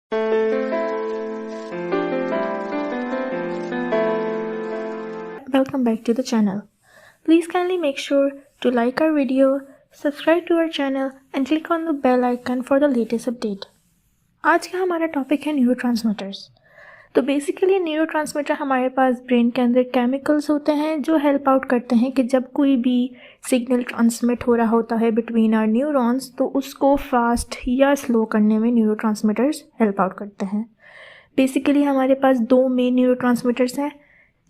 Welcome back to the channel. Please kindly make sure to like our video, subscribe to our channel and click on the bell icon for the latest update. आज का हमारा topic है neurotransmitters. तो basically neurotransmitter हमारे पास brain के अंदर chemicals होते हैं जो हेल्प आउट करते हैं कि जब कोई भी सिग्नल ट्रांसमिट हो रहा होता है बिटवीन आवर न्यूरॉन्स तो उसको फास्ट या स्लो करने में न्यूरोट्रांसमीटर्स हेल्प आउट करते हैं। बेसिकली हमारे पास दो मेन न्यूरोट्रांसमीटर्स हैं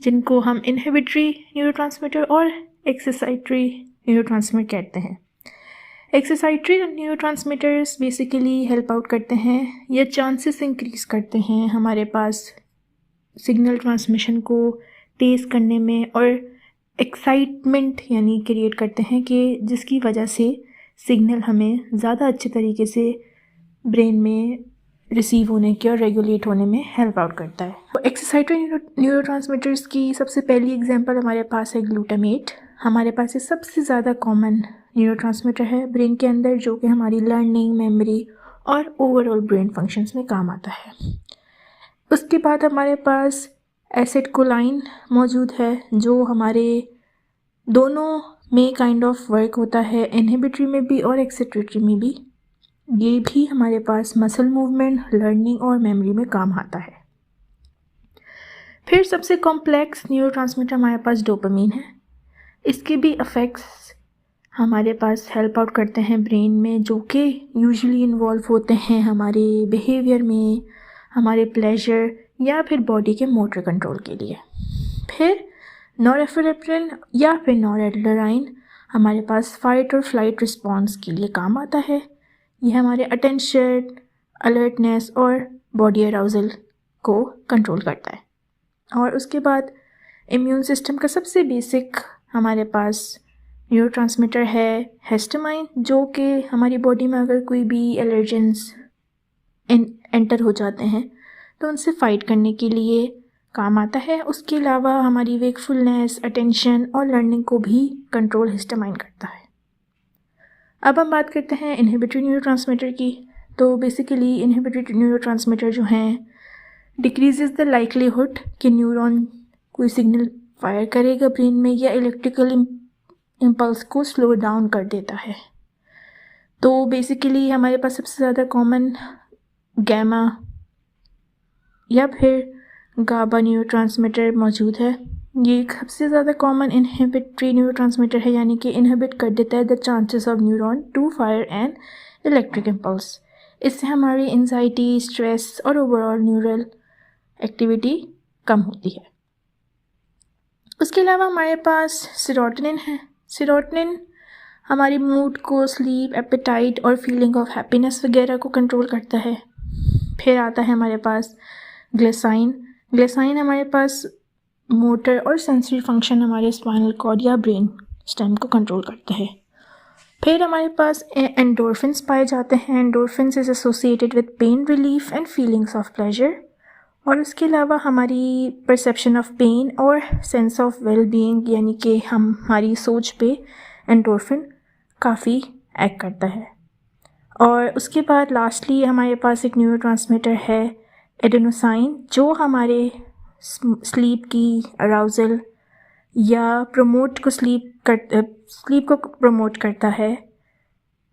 जिनको हम इनहिबिटरी न्यूरोट्रांसमीटर और एक्साइटरी न्यूरोट्रांसमीटर कहते हैं। एक्साइटरी न्यूरोट्रांसमीटर्स बेसिकली हेल्प आउट करते हैं या चांसेस इंक्रीज करते हैं हमारे पास सिग्नल ट्रांसमिशन को तेज़ करने में और एक्साइटमेंट यानी क्रिएट करते हैं कि जिसकी वजह से सिग्नल हमें ज़्यादा अच्छे तरीके से ब्रेन में रिसीव होने के और रेगुलेट होने में हेल्प आउट करता है। तो एक्साइटरी न्यूरोट्रांसमीटर्स की सबसे पहली एग्जांपल हमारे पास है ग्लूटामेट। हमारे पास ये सबसे ज़्यादा कॉमन न्यूरोट्रांसमीटर है ब्रेन के अंदर जो कि हमारी लर्निंग, मेमोरी और ओवरऑल ब्रेन फंक्शंस में काम आता है। उसके बाद हमारे पास एसिटाइलकोलाइन मौजूद है जो हमारे दोनों में काइंड ऑफ वर्क होता है, इनहिबिटरी में भी और एक्साइटरी में भी। ये भी हमारे पास मसल मूवमेंट, लर्निंग और मेमोरी में काम आता है। फिर सबसे कॉम्प्लेक्स न्यूरोट्रांसमीटर हमारे पास डोपामीन है। इसके भी इफ़ेक्ट्स हमारे पास हेल्प आउट करते हैं ब्रेन में जो कि यूजुअली इन्वॉल्व होते हैं हमारे बिहेवियर में, हमारे प्लेजर या फिर बॉडी के मोटर कंट्रोल के लिए। फिर नॉरएपिनेफ्रिन या फिर नॉरएड्रेनालाइन हमारे पास फाइट और फ्लाइट रिस्पॉन्स के लिए काम आता है। यह हमारे अटेंशन, अलर्टनेस और बॉडी अराउजल को कंट्रोल करता है। और उसके बाद इम्यून सिस्टम का सबसे बेसिक हमारे पास न्यूरोट्रांसमीटर है हिस्टामाइन जो कि हमारी बॉडी में अगर कोई भी एलर्जेंस एंटर हो जाते हैं तो उनसे फाइट करने के लिए काम आता है। उसके अलावा हमारी वेकफुलनेस, अटेंशन और लर्निंग को भी कंट्रोल हिस्टामाइन करता है। अब हम बात करते हैं इनहिबिटरी न्यूरोट्रांसमीटर की। तो बेसिकली इनहिबिटरी न्यूरोट्रांसमीटर जो हैं डिक्रीजेस द लाइक्लीहुड कि न्यूरॉन कोई सिग्नल फायर करेगा ब्रेन में या इलेक्ट्रिकल इम्पल्स को स्लो डाउन कर देता है। तो बेसिकली हमारे पास सबसे ज़्यादा कॉमन गैमा या फिर गाबा न्यूरोट्रांसमीटर मौजूद है। ये सबसे ज़्यादा कॉमन इनहिबिटरी न्यूरोट्रांसमीटर है यानी कि इनहिबिट कर देता है the chances of neuron to fire an electric impulse. इससे हमारी एंजाइटी, स्ट्रेस और ओवरऑल न्यूरल एक्टिविटी कम होती है। उसके अलावा हमारे पास सेरोटोनिन है। सेरोटोनिन हमारी मूड को, स्लीप, एपेटाइट और फीलिंग ऑफ हैप्पीनेस वगैरह को कंट्रोल करता है। फिर आता है हमारे पास ग्लिसाइन। ग्लिसाइन हमारे पास मोटर और सेंसरी फंक्शन हमारे स्पाइनल कॉर्ड या ब्रेन स्टेम को कंट्रोल करता है। फिर हमारे पास एंडोर्फिन्स पाए जाते हैं। Endorphins is associated with pain relief and feelings of pleasure. और उसके अलावा हमारी परसेप्शन ऑफ पेन और सेंस ऑफ वेल बीइंग यानी कि हमारी सोच पे एंडोर्फिन काफ़ी एक्ट करता है। और उसके बाद लास्टली हमारे पास एक न्यूरोट्रांसमीटर है एडेनोसाइन जो हमारे स्लीप की अराउजल या स्लीप को प्रमोट करता है।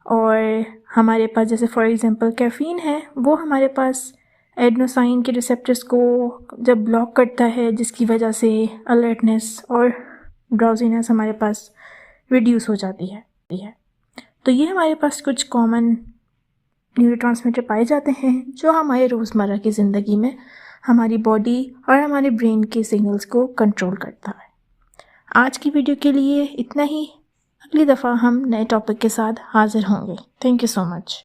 और हमारे पास जैसे फॉर एग्जांपल कैफ़ीन है वो हमारे पास एडेनोसाइन के रिसेप्टर्स को जब ब्लॉक करता है जिसकी वजह से अलर्टनेस और ड्राउजीनेस हमारे पास रिड्यूस हो जाती है। तो ये हमारे पास कुछ कॉमन न्यूरोट्रांसमीटर पाए जाते हैं जो हमारे रोज़मर्रा की ज़िंदगी में हमारी बॉडी और हमारे ब्रेन के सिग्नल्स को कंट्रोल करता है। आज की वीडियो के लिए इतना ही। अगली दफ़ा हम नए टॉपिक के साथ हाज़िर होंगे। Thank you so much.